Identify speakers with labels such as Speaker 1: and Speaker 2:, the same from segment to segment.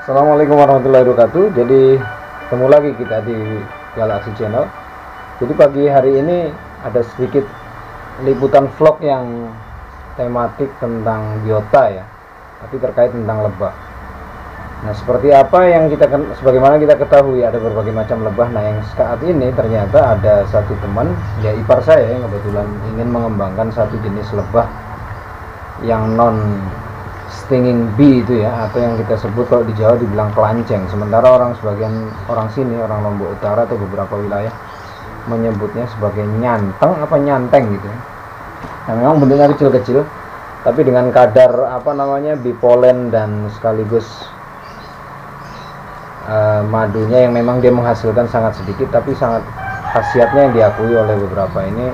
Speaker 1: Assalamualaikum warahmatullahi wabarakatuh. Jadi ketemu lagi kita di Galaxy Channel. Jadi pagi hari ini ada sedikit liputan vlog yang tematik tentang biota ya, tapi terkait tentang lebah. Nah, seperti apa yang sebagaimana kita ketahui ada berbagai macam lebah. Nah, yang saat ini ternyata ada satu teman, ya ipar saya yang kebetulan ingin mengembangkan satu jenis lebah yang non stinging bee itu ya, atau yang kita sebut kalau di Jawa dibilang kelanceng. Sementara sebagian orang sini, orang Lombok Utara atau beberapa wilayah menyebutnya sebagai nyanteng apa nyanteng gitu ya. Nah, memang bentuknya kecil-kecil, tapi dengan kadar bipolen dan sekaligus madunya yang memang dia menghasilkan sangat sedikit, tapi sangat khasiatnya yang diakui oleh beberapa ini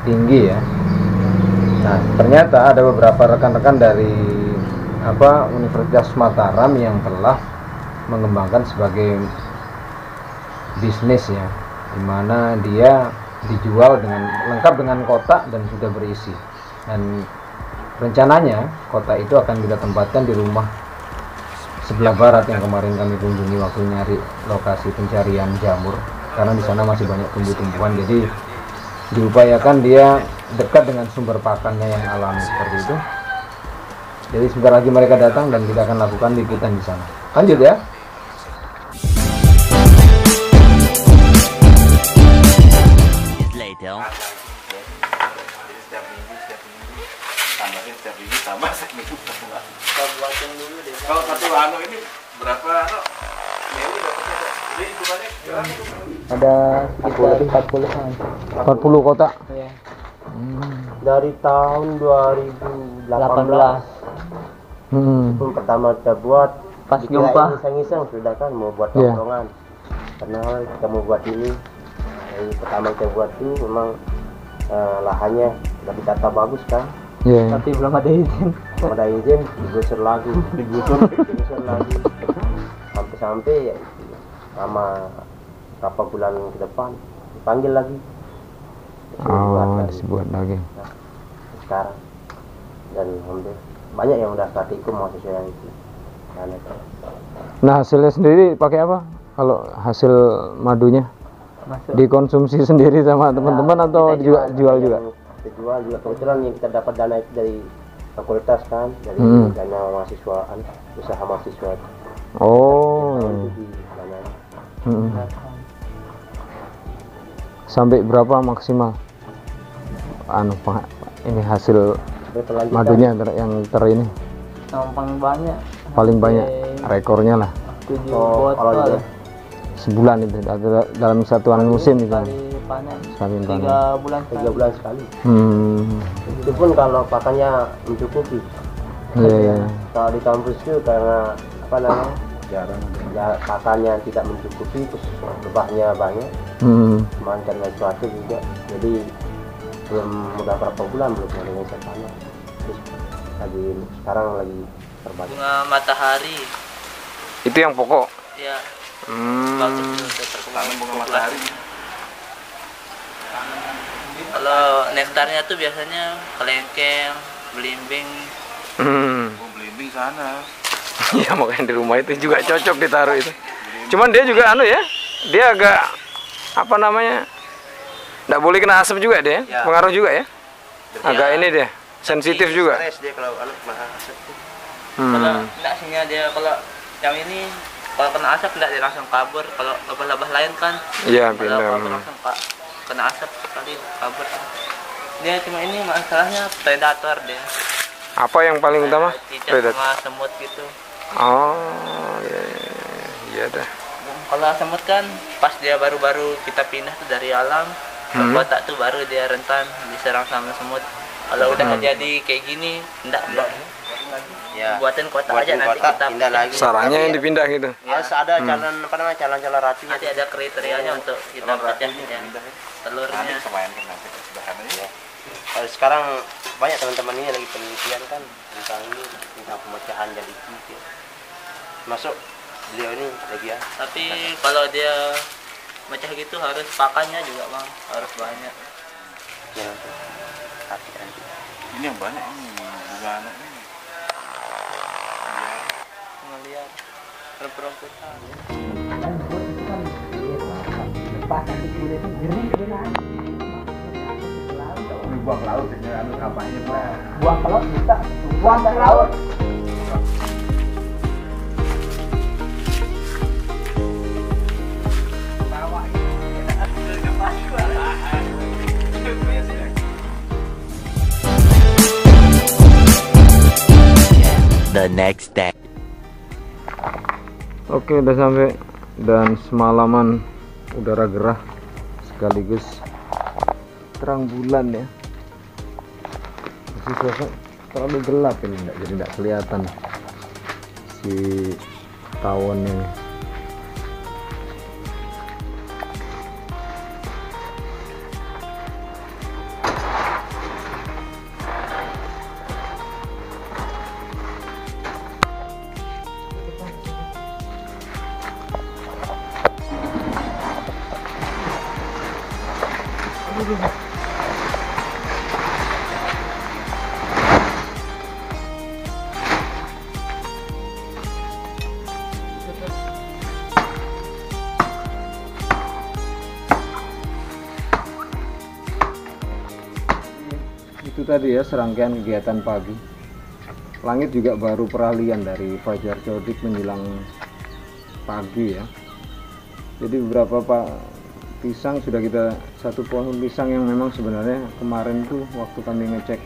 Speaker 1: tinggi ya. Nah, ternyata ada beberapa rekan-rekan dari Universitas Mataram yang telah mengembangkan sebagai bisnis ya, dimana dia dijual lengkap dengan kotak dan sudah berisi. Dan rencananya kotak itu akan kita tempatkan di rumah sebelah barat yang kemarin kami kunjungi waktu nyari lokasi pencarian jamur, karena di sana masih banyak tumbuh-tumbuhan. Jadi diupayakan dia dekat dengan sumber pakannya yang alami seperti itu. Jadi sebentar lagi mereka datang dan kita akan lakukan liputan di sana. Lanjut ya.
Speaker 2: Kalau satu ini berapa?
Speaker 3: Ada sekitar
Speaker 1: 40 kotak.
Speaker 3: ya.
Speaker 4: Dari tahun 2018 pun pertama kita buat,
Speaker 3: Pas
Speaker 4: dikira
Speaker 3: jumpa.
Speaker 4: iseng-iseng sudah kan mau buat
Speaker 1: Iya.
Speaker 4: tongkrongan. Karena kita mau buat ini, yang pertama kita buat itu memang lahannya sudah ditata bagus kan,
Speaker 1: Iya.
Speaker 3: Tapi belum ada izin.
Speaker 4: belum ada izin, digusur lagi lagi sampai ya itu, sama berapa bulan ke depan dipanggil lagi.
Speaker 1: Dibuat lagi.
Speaker 4: Nah, sekarang dan alhamdulillah banyak yang udah praktikum mahasiswa yang itu.
Speaker 1: Nah, hasilnya sendiri pakai apa? Kalau hasil madunya
Speaker 3: Masuk.
Speaker 1: dikonsumsi sendiri sama teman-teman atau
Speaker 4: Kita
Speaker 1: jual juga?
Speaker 4: Kita jual juga. Kebetulan yang kita dapat dana itu dari fakultas kan, dari dana mahasiswaan, usaha mahasiswa.
Speaker 1: Oh.
Speaker 4: Itu di dana.
Speaker 1: Sampai berapa maksimal ini hasil
Speaker 4: Berkelanjutan.
Speaker 1: madunya yang ini
Speaker 3: Paling banyak.
Speaker 1: paling banyak rekornya lah
Speaker 3: 7
Speaker 4: Oh, kalau
Speaker 3: botol.
Speaker 4: dia
Speaker 1: sebulan itu dalam satuan musim itu
Speaker 3: Sekali panen.
Speaker 1: sekali panen.
Speaker 3: 3 bulan
Speaker 4: 3 bulan sekali. Itu pun kalau pakannya mencukupi.
Speaker 1: Iya.
Speaker 4: Kalau di kampus itu karena jarang ya, pakannya tidak mencukupi, terus lebahnya banyak. Kemarin karena cuaca juga, jadi belum udah berapa bulan belum ada yang saya panen. Terus sekarang lagi terbatas.
Speaker 5: Bunga matahari
Speaker 1: Itu yang pokok.
Speaker 5: ya bagus tuh, udah terkembang bunga matahari. Kalau nektarnya tuh biasanya kelengkeng, belimbing.
Speaker 2: Belimbing sana.
Speaker 1: Iya, makanya di rumah itu juga cocok ditaruh itu. Cuman dia juga dia agak nggak boleh kena asap juga dia,
Speaker 4: Ya.
Speaker 1: pengaruh juga ya.
Speaker 4: Berarti
Speaker 1: Agak ini dia, sensitif juga.
Speaker 4: Stres dia kalau malah asap tuh.
Speaker 5: Kalau enggak sehingga dia kalau yang ini kalau kena asap enggak dia langsung kabur. Kalau lebah-lebah lain kan
Speaker 1: Iya,
Speaker 5: kalau kabur
Speaker 1: pindah.
Speaker 5: langsung kena asap sekali kabur. Dia cuma ini masalahnya predator dia.
Speaker 1: Apa yang paling utama?
Speaker 5: Cicak sama semut gitu.
Speaker 1: Oh, iya dah.
Speaker 5: Kalau semut kan pas dia baru-baru kita pindah tuh dari alam ke kotak tuh baru dia rentan diserang sama semut. Kalau udah jadi kayak gini enggak.
Speaker 4: Ya.
Speaker 5: Buatin kotak
Speaker 4: Buatin
Speaker 5: aja nanti
Speaker 4: kotak,
Speaker 5: kita
Speaker 4: pindah lagi.
Speaker 1: Sarangnya yang dipindah gitu.
Speaker 4: Harus ada calon racun.
Speaker 5: nanti ada kriterianya untuk kita pecah ya. Telurnya.
Speaker 4: Kalau sekarang banyak teman-teman ini lagi penelitian kan tentang ini, tentang pemecahan jadi gitu. Masuk beliau ini lagi ya.
Speaker 5: Tapi kalau dia mecah gitu harus pakannya juga bang, harus banyak.
Speaker 4: Ya, nanti.
Speaker 2: Ini yang banyak ini bunga anak ini.
Speaker 5: Ngeliat rumput-rumputan.
Speaker 1: Buang ke laut ya, anu kampanye lah.
Speaker 3: Buang ke laut bisa. Buang ke laut.
Speaker 6: The next day.
Speaker 1: Oke, udah sampai dan semalaman udara gerah sekaligus terang bulan ya. Masih suasana terlalu gelap ini, jadi tidak kelihatan si tawon ini. Itu tadi ya serangkaian kegiatan pagi. Langit juga baru peralihan dari fajar shodiq menjelang pagi ya. Jadi beberapa pisang sudah kita, satu pohon pisang yang memang sebenarnya kemarin tuh waktu kami ngecek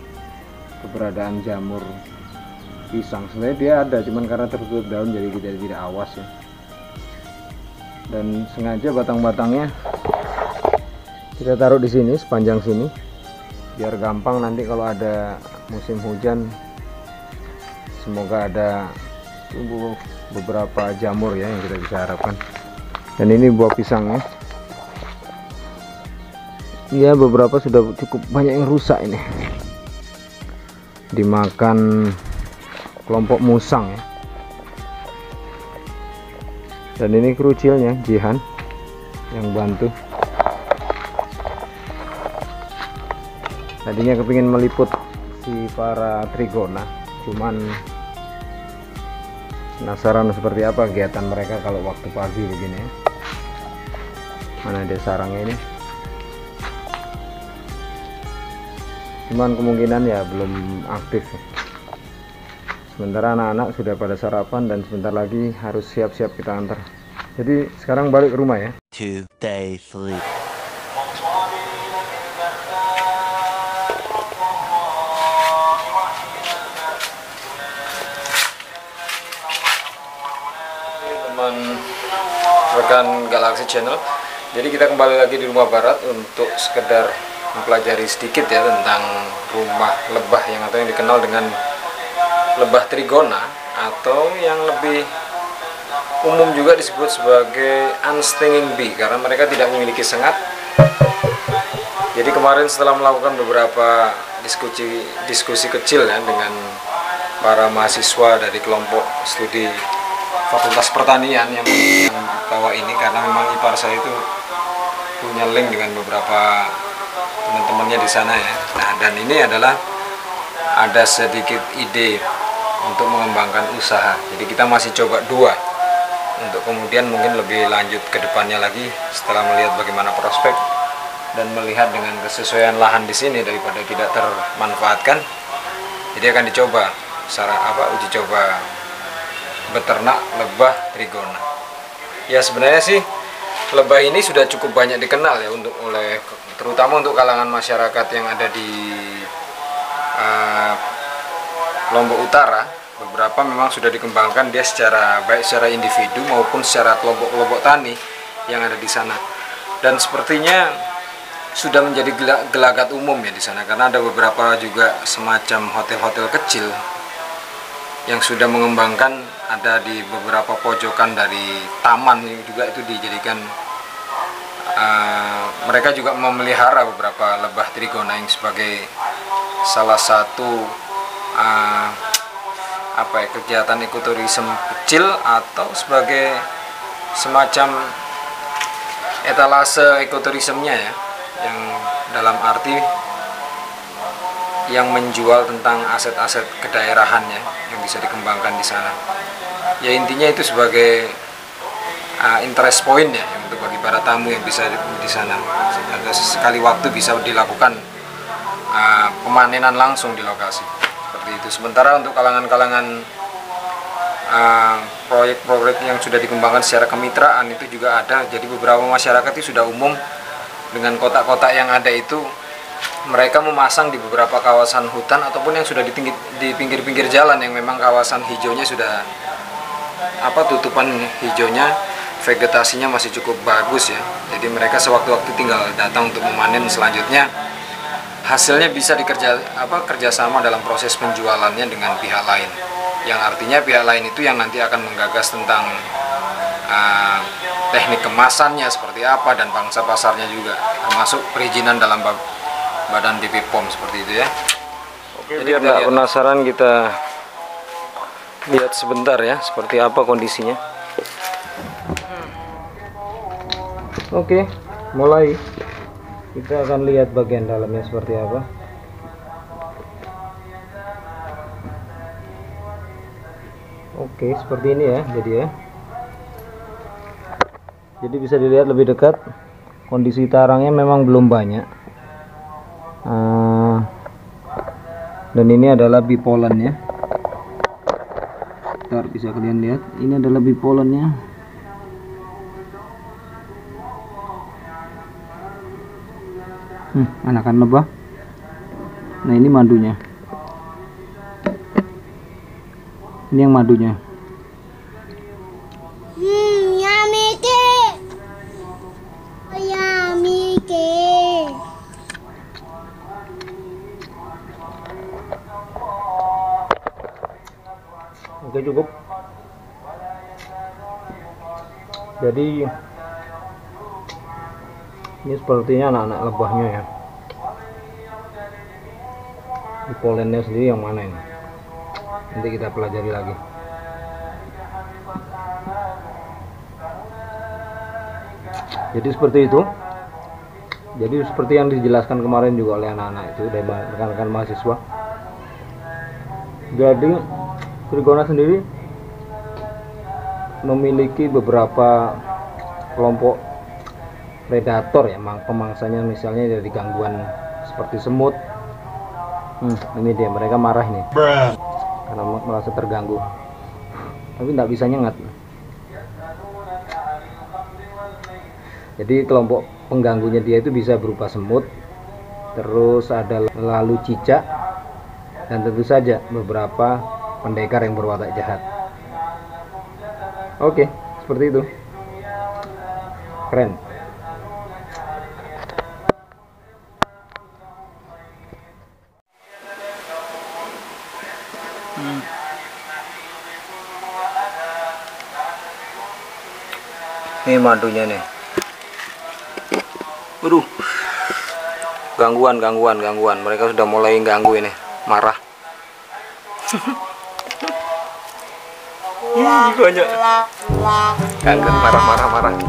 Speaker 1: keberadaan jamur pisang, sebenarnya dia ada, cuman karena tertutup daun jadi kita tidak awas ya. Dan sengaja batang-batangnya kita taruh di sini sepanjang sini biar gampang nanti kalau ada musim hujan, semoga ada tumbuh beberapa jamur ya yang kita bisa harapkan. Dan ini buah pisangnya ya, beberapa sudah cukup banyak yang rusak ini, dimakan kelompok musang ya. Dan ini kerucilnya Jihan yang bantu. Tadinya kepingin meliput si para trigona, cuman penasaran seperti apa kegiatan mereka kalau waktu pagi begini ya. Mana ada sarangnya ini, cuman kemungkinan ya belum aktif. Sementara anak-anak sudah pada sarapan dan sebentar lagi harus siap-siap kita antar. Jadi sekarang balik ke rumah ya.
Speaker 6: 2 days later.
Speaker 1: Teman rekan Galaxy Channel, jadi kita kembali lagi di rumah barat untuk sekedar mempelajari sedikit ya tentang rumah lebah yang dikenal dengan lebah trigona, atau yang lebih umum juga disebut sebagai unstinging bee karena mereka tidak memiliki sengat. Jadi kemarin setelah melakukan beberapa diskusi kecil ya dengan para mahasiswa dari kelompok studi Fakultas Pertanian yang bawa ini, karena memang ipar saya itu punya link dengan beberapa teman-temannya di sana ya. Nah, dan ini adalah ada sedikit ide untuk mengembangkan usaha. Jadi kita masih coba 2 untuk kemudian mungkin lebih lanjut ke depannya lagi setelah melihat bagaimana prospek dan melihat dengan kesesuaian lahan di sini daripada tidak termanfaatkan. Jadi akan dicoba uji coba beternak lebah trigona. Ya sebenarnya sih lebah ini sudah cukup banyak dikenal ya terutama untuk kalangan masyarakat yang ada di Lombok Utara. Beberapa memang sudah dikembangkan dia baik secara individu maupun secara kelompok-kelompok tani yang ada di sana. Dan sepertinya sudah menjadi gelagat umum ya di sana, karena ada beberapa juga semacam hotel-hotel kecil yang sudah mengembangkan, ada di beberapa pojokan dari taman juga itu dijadikan mereka juga memelihara beberapa lebah trigona yang sebagai salah satu kegiatan ekoturisme kecil atau sebagai semacam etalase ekoturismenya ya, yang dalam arti yang menjual tentang aset-aset kedaerahan ya yang bisa dikembangkan di sana. Ya intinya itu sebagai interest point ya untuk bagi para tamu yang bisa di sana. Ada sekali waktu bisa dilakukan pemanenan langsung di lokasi seperti itu. Sementara untuk kalangan-kalangan proyek-proyek yang sudah dikembangkan secara kemitraan itu juga ada. Jadi beberapa masyarakat itu sudah umum dengan kotak-kotak yang ada itu, mereka memasang di beberapa kawasan hutan ataupun yang sudah di pinggir-pinggir jalan yang memang kawasan hijaunya sudah tutupan hijaunya, vegetasinya masih cukup bagus ya. Jadi mereka sewaktu-waktu tinggal datang untuk memanen, selanjutnya hasilnya bisa kerjasama dalam proses penjualannya dengan pihak lain. Yang artinya pihak lain itu yang nanti akan menggagas tentang teknik kemasannya seperti apa dan pangsa pasarnya juga, termasuk perizinan dalam Badan BP POM seperti itu ya. Oke, biar nggak penasaran kita lihat sebentar ya seperti apa kondisinya. Oke, mulai kita akan lihat bagian dalamnya seperti apa. Oke, seperti ini ya. Jadi bisa dilihat lebih dekat, kondisi tarangnya memang belum banyak. Dan ini adalah bipolennya. Bentar, bisa kalian lihat, ini adalah bipolennya. Anakan lebah. Nah, ini madunya. Ini yang madunya. Oke, cukup. Jadi ini sepertinya anak-anak lebahnya ya. Di polennya sendiri yang mana ini? Nanti kita pelajari lagi. Jadi seperti itu. Jadi seperti yang dijelaskan kemarin juga oleh anak-anak itu dari rekan-rekan mahasiswa. Jadi Trigona sendiri memiliki beberapa kelompok predator ya, pemangsanya, misalnya dari gangguan seperti semut. Ini dia, mereka marah ini karena merasa terganggu, tapi tidak bisa nyengat. Jadi kelompok pengganggunya dia itu bisa berupa semut, terus ada lalu cicak, dan tentu saja beberapa pendekar yang berwatak jahat. Oke, seperti itu. Keren. Ini madunya nih. Waduh. Gangguan. Mereka sudah mulai ganggu ini, marah. Banyak. Kangen, marah. Balik lagi.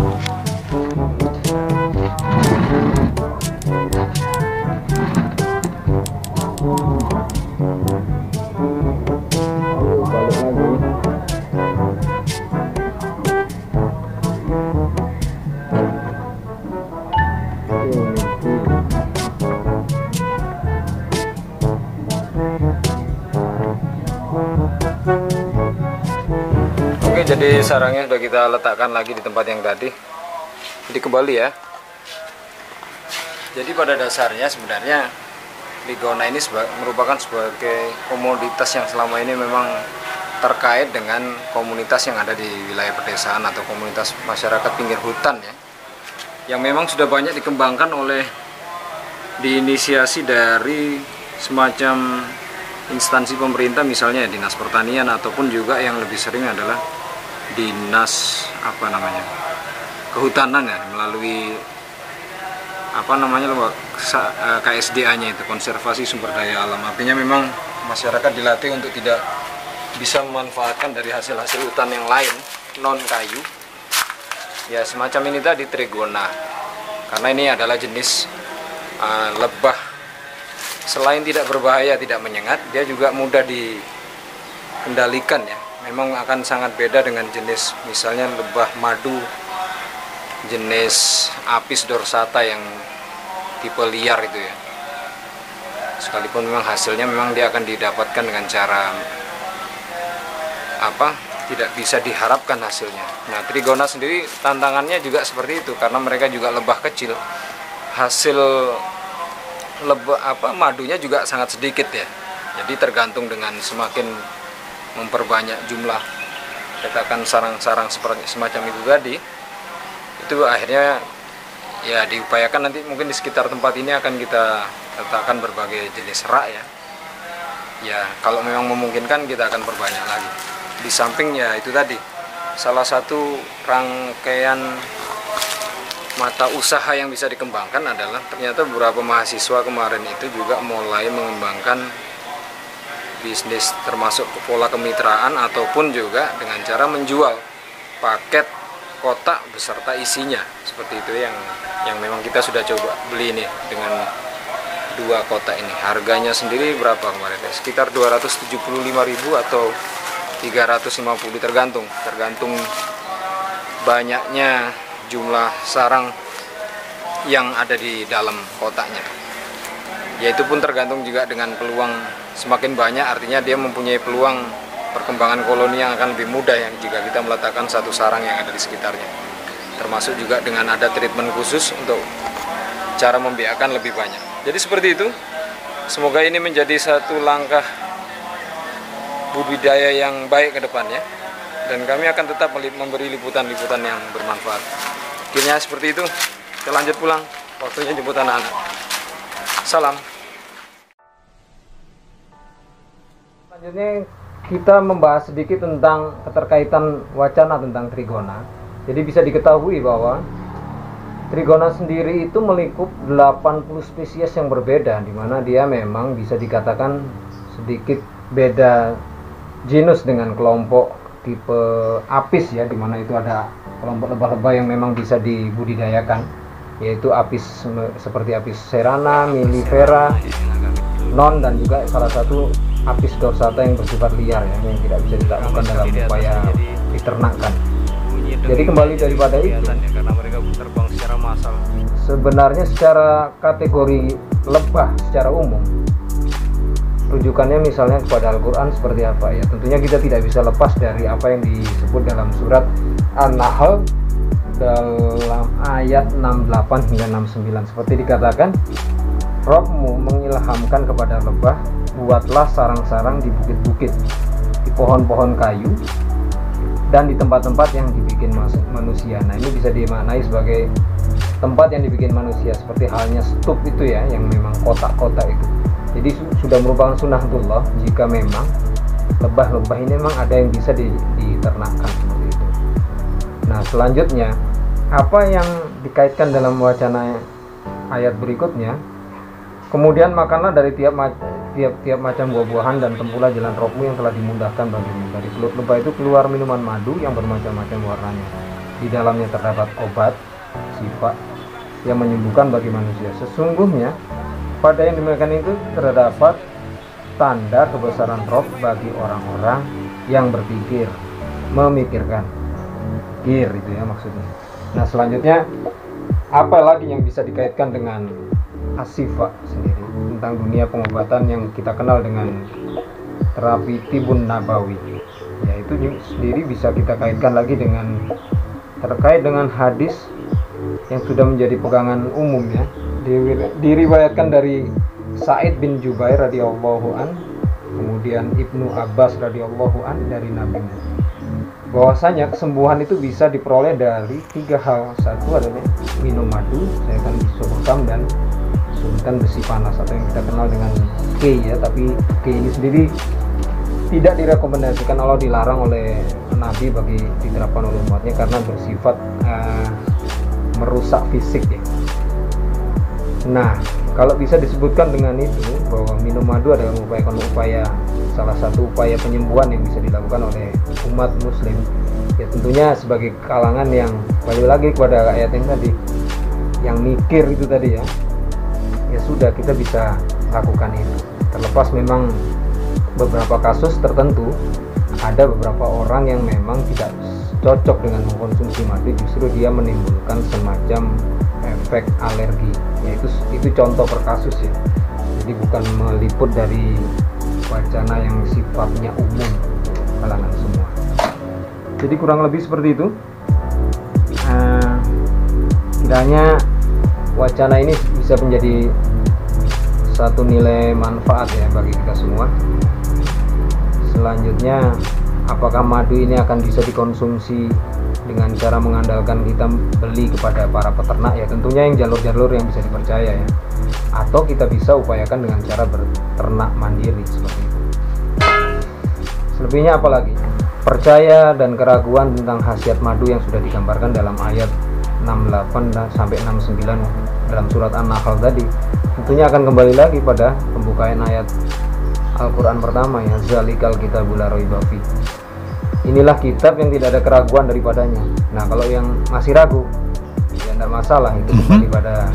Speaker 1: Oke, jadi sarangnya sudah kita letakkan lagi di tempat yang tadi. Jadi kembali ya. Jadi pada dasarnya sebenarnya Trigona ini merupakan sebagai komoditas yang selama ini memang terkait dengan komunitas yang ada di wilayah pedesaan atau komunitas masyarakat pinggir hutan ya, yang memang sudah banyak dikembangkan oleh diinisiasi dari semacam instansi pemerintah, misalnya Dinas Pertanian, ataupun juga yang lebih sering adalah Dinas Kehutanan ya, melalui KSDA-nya itu, Konservasi Sumber Daya Alam. Artinya memang masyarakat dilatih untuk tidak bisa memanfaatkan dari hasil-hasil hutan yang lain non kayu ya, semacam ini tadi Trigona, karena ini adalah jenis lebah. Selain tidak berbahaya, tidak menyengat, dia juga mudah dikendalikan ya. memang akan sangat beda dengan jenis misalnya lebah madu jenis Apis dorsata yang tipe liar itu ya. Sekalipun memang hasilnya memang dia akan didapatkan dengan cara tidak bisa diharapkan hasilnya. Nah, Trigona sendiri tantangannya juga seperti itu karena mereka juga lebah kecil. Hasil madunya juga sangat sedikit ya. Jadi tergantung dengan semakin memperbanyak jumlah katakan sarang-sarang seperti semacam itu tadi, itu akhirnya ya diupayakan nanti mungkin di sekitar tempat ini akan kita letakkan berbagai jenis rak ya. Ya kalau memang memungkinkan kita akan perbanyak lagi. Di sampingnya itu tadi salah satu rangkaian mata usaha yang bisa dikembangkan adalah ternyata beberapa mahasiswa kemarin itu juga mulai mengembangkan bisnis termasuk pola kemitraan ataupun juga dengan cara menjual paket kotak beserta isinya seperti itu yang memang kita sudah coba beli nih dengan 2 kotak ini. Harganya sendiri berapa kemarin? Sekitar 275.000 atau 350 tergantung banyaknya jumlah sarang yang ada di dalam kotaknya. Yaitu pun tergantung juga dengan peluang semakin banyak, artinya dia mempunyai peluang perkembangan koloni yang akan lebih mudah yang jika kita meletakkan satu sarang yang ada di sekitarnya. Termasuk juga dengan ada treatment khusus untuk cara membiakkan lebih banyak. Jadi seperti itu. Semoga ini menjadi satu langkah budidaya yang baik ke depannya. Dan kami akan tetap memberi liputan-liputan yang bermanfaat. Akhirnya seperti itu. Kita lanjut pulang. Waktunya jemput anak-anak. Salam. Selanjutnya kita membahas sedikit tentang keterkaitan wacana tentang Trigona. Jadi bisa diketahui bahwa Trigona sendiri itu melingkup 80 spesies yang berbeda, di mana dia memang bisa dikatakan sedikit beda genus dengan kelompok tipe Apis ya, di mana itu ada kelompok lebah-lebah yang memang bisa dibudidayakan, yaitu Apis seperti Apis cerana, millifera, non, dan juga salah satu Apis dorsata yang bersifat liar ya, yang tidak bisa ditaklukkan dalam upaya diternakan. Jadi kembali daripada itu, karena mereka terbang secara massal. Sebenarnya secara kategori lebah secara umum, rujukannya misalnya kepada Al-Quran seperti apa ya? Tentunya kita tidak bisa lepas dari apa yang disebut dalam surat An-Nahl dalam ayat 68 hingga 69. Seperti dikatakan, Rabbmu mengilhamkan kepada lebah, buatlah sarang-sarang di bukit-bukit, di pohon-pohon kayu, dan di tempat-tempat yang dibikin manusia. Nah, ini bisa dimaknai sebagai tempat yang dibikin manusia, seperti halnya stup itu ya, yang memang kotak-kotak itu. Jadi sudah merupakan sunnatullah jika memang lebah-lebah ini memang ada yang bisa diternakkan seperti itu. Nah, selanjutnya apa yang dikaitkan dalam wacana ayat berikutnya? Kemudian makanlah dari tiap macam buah-buahan dan tempuhlah jalan Rabbmu yang telah dimudahkan bagimu. Dari pelut lebah itu keluar minuman madu yang bermacam-macam warnanya. Di dalamnya terdapat obat, sifat yang menyembuhkan bagi manusia. Sesungguhnya pada yang demikian itu terdapat tanda kebesaran Rabb bagi orang-orang yang berpikir, memikirkan. Pikir itu ya maksudnya. Nah, selanjutnya apa lagi yang bisa dikaitkan dengan Asifa sendiri tentang dunia pengobatan yang kita kenal dengan terapi tibun nabawi, yaitu sendiri bisa kita kaitkan lagi dengan terkait dengan hadis yang sudah menjadi pegangan umum ya, diriwayatkan dari Sa'id bin Jubair radhiyallahu an, kemudian Ibnu Abbas radhiyallahu an dari Nabi, bahwasanya kesembuhan itu bisa diperoleh dari 3 hal. Satu adalah minum madu, saya akan disobekam, dan suntikan besi panas atau yang kita kenal dengan K ya, tapi K ini sendiri tidak direkomendasikan Allah, dilarang oleh Nabi bagi diterapkan oleh umatnya karena bersifat merusak fisik ya. Nah, kalau bisa disebutkan dengan itu bahwa minum madu adalah upaya salah satu upaya penyembuhan yang bisa dilakukan oleh umat muslim ya, tentunya sebagai kalangan yang balik lagi kepada ayat yang tadi, yang mikir itu tadi ya, ya sudah kita bisa lakukan itu. Terlepas memang beberapa kasus tertentu ada beberapa orang yang memang tidak cocok dengan mengkonsumsi madu, justru dia menimbulkan semacam efek alergi, yaitu itu contoh per kasus ya. Jadi bukan meliput dari wacana yang sifatnya umum kalangan semua. Jadi kurang lebih seperti itu. Kiranya wacana ini bisa menjadi satu nilai manfaat ya bagi kita semua. Selanjutnya, apakah madu ini akan bisa dikonsumsi dengan cara mengandalkan kita beli kepada para peternak ya, tentunya yang jalur-jalur yang bisa dipercaya ya, atau kita bisa upayakan dengan cara berternak mandiri seperti itu. Selebihnya apalagi, percaya dan keraguan tentang khasiat madu yang sudah digambarkan dalam ayat 68 dan sampai 69 dalam surat An-Nahl tadi, tentunya akan kembali lagi pada pembukaan ayat Al-Quran pertama ya, zalikal kitabul la raiba fi. Inilah kitab yang tidak ada keraguan daripadanya. Nah, kalau yang masih ragu ya tidak masalah, itu kembali pada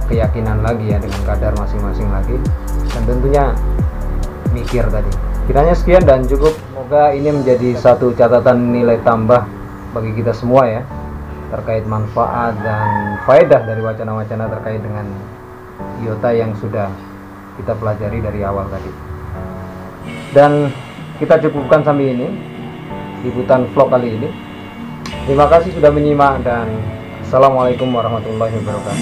Speaker 1: keyakinan lagi ya, dengan kadar masing-masing lagi, dan tentunya mikir tadi. Kiranya sekian dan cukup. Semoga ini menjadi satu catatan nilai tambah bagi kita semua ya, terkait manfaat dan faedah dari wacana-wacana terkait dengan iota yang sudah kita pelajari dari awal tadi. Dan kita cukupkan sampai ini liputan vlog kali ini. Terima kasih sudah menyimak dan assalamualaikum warahmatullahi wabarakatuh.